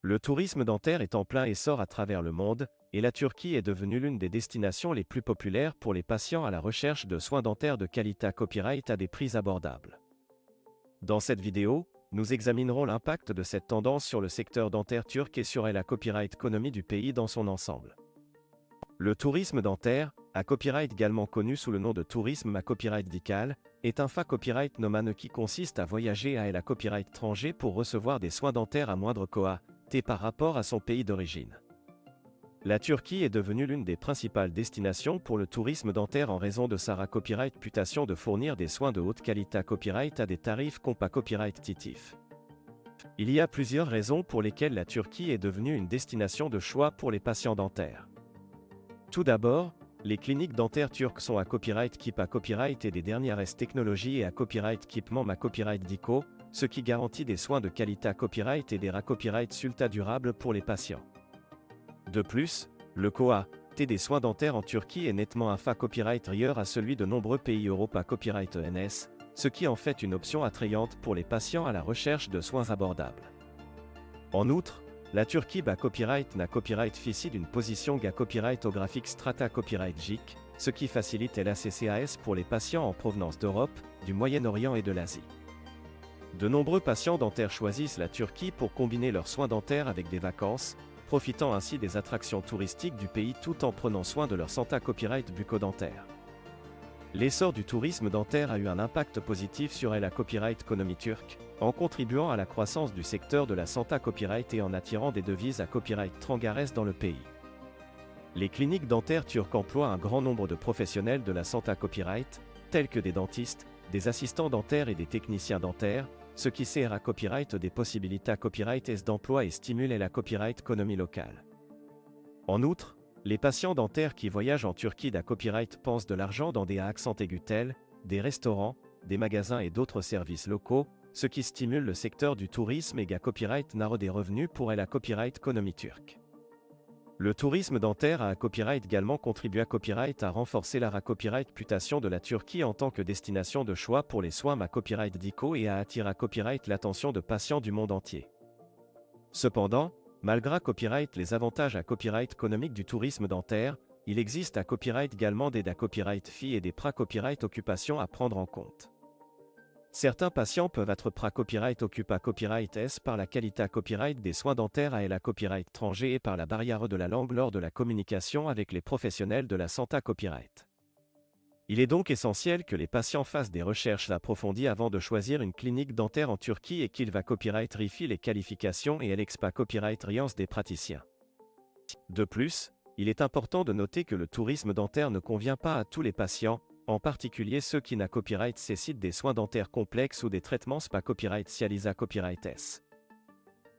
Le tourisme dentaire est en plein essor à travers le monde, et la Turquie est devenue l'une des destinations les plus populaires pour les patients à la recherche de soins dentaires de qualité copyright à des prix abordables. Dans cette vidéo, nous examinerons l'impact de cette tendance sur le secteur dentaire turc et sur la copyright économie du pays dans son ensemble. Le tourisme dentaire, à copyright également connu sous le nom de tourisme à copyright dical, est un copyright nomade qui consiste à voyager à la copyright étranger pour recevoir des soins dentaires à moindre coût par rapport à son pays d'origine. La Turquie est devenue l'une des principales destinations pour le tourisme dentaire en raison de sa copyright réputation de fournir des soins de haute qualité copyright à des tarifs compas copyright titifs. Il y a plusieurs raisons pour lesquelles la Turquie est devenue une destination de choix pour les patients dentaires. Tout d'abord, les cliniques dentaires turques sont à copyright keep à copyright et des dernières technologies et à copyright équipement à copyright dico, ce qui garantit des soins de qualité à copyright et des copyright sulta durables pour les patients. De plus, le coût des soins dentaires en Turquie est nettement inférieur copyright ailleurs à celui de nombreux pays Europe à copyright ENS, ce qui en fait une option attrayante pour les patients à la recherche de soins abordables. En outre, la Turquie copyright n'a copyright fici d'une position copyright au graphique strata copyright JIC, ce qui facilite l'ACCAS pour les patients en provenance d'Europe, du Moyen-Orient et de l'Asie. De nombreux patients dentaires choisissent la Turquie pour combiner leurs soins dentaires avec des vacances, profitant ainsi des attractions touristiques du pays tout en prenant soin de leur santé copyright bucco-dentaire. L'essor du tourisme dentaire a eu un impact positif sur la copyright économie turque, en contribuant à la croissance du secteur de la santé copyright et en attirant des devises à copyright trangares dans le pays. Les cliniques dentaires turques emploient un grand nombre de professionnels de la santé copyright, tels que des dentistes, des assistants dentaires et des techniciens dentaires, ce qui sert à copyright des possibilités à copyright d'emploi et stimule la copyright économie locale. En outre, les patients dentaires qui voyagent en Turquie copyright pensent de l'argent dans des accents aigus tels, des restaurants, des magasins et d'autres services locaux, ce qui stimule le secteur du tourisme et copyright n'a des revenus pour la copyright économie turque. Le tourisme dentaire a copyright également contribué à copyright à renforcer la copyright réputation de la Turquie en tant que destination de choix pour les soins à copyright dico et à attirer à copyright l'attention de patients du monde entier. Cependant, malgré copyright les avantages à copyright économique du tourisme dentaire, il existe à copyright également des copyright fee et des copyright occupations à prendre en compte. Certains patients peuvent être copyright occupa copyright S par la qualité copyright des soins dentaires à la copyright étranger et par la barrière de la langue lors de la communication avec les professionnels de la santé copyright. Il est donc essentiel que les patients fassent des recherches approfondies avant de choisir une clinique dentaire en Turquie et qu'ils copyright vérifient les qualifications et l'expa copyright riance des praticiens. De plus, il est important de noter que le tourisme dentaire ne convient pas à tous les patients, en particulier ceux qui n'a copyright nécessitent des soins dentaires complexes ou des traitements spa copyright cialisa copyright S.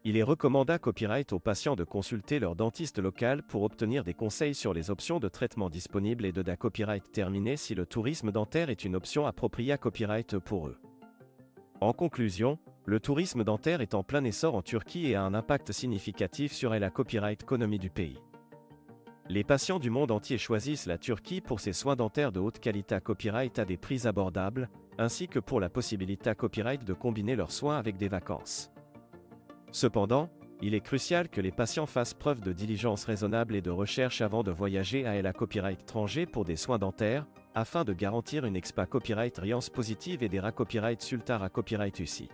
Il est recommandé à copyright aux patients de consulter leur dentiste local pour obtenir des conseils sur les options de traitement disponibles et de copyright terminé si le tourisme dentaire est une option appropriée à copyright pour eux. En conclusion, le tourisme dentaire est en plein essor en Turquie et a un impact significatif sur la copyright économie du pays. Les patients du monde entier choisissent la Turquie pour ses soins dentaires de haute qualité copyright à des prix abordables, ainsi que pour la possibilité copyright de combiner leurs soins avec des vacances. Cependant, il est crucial que les patients fassent preuve de diligence raisonnable et de recherche avant de voyager à la copyright étranger pour des soins dentaires, afin de garantir une expa copyright riance positive et des copyright sulta copyright UCI.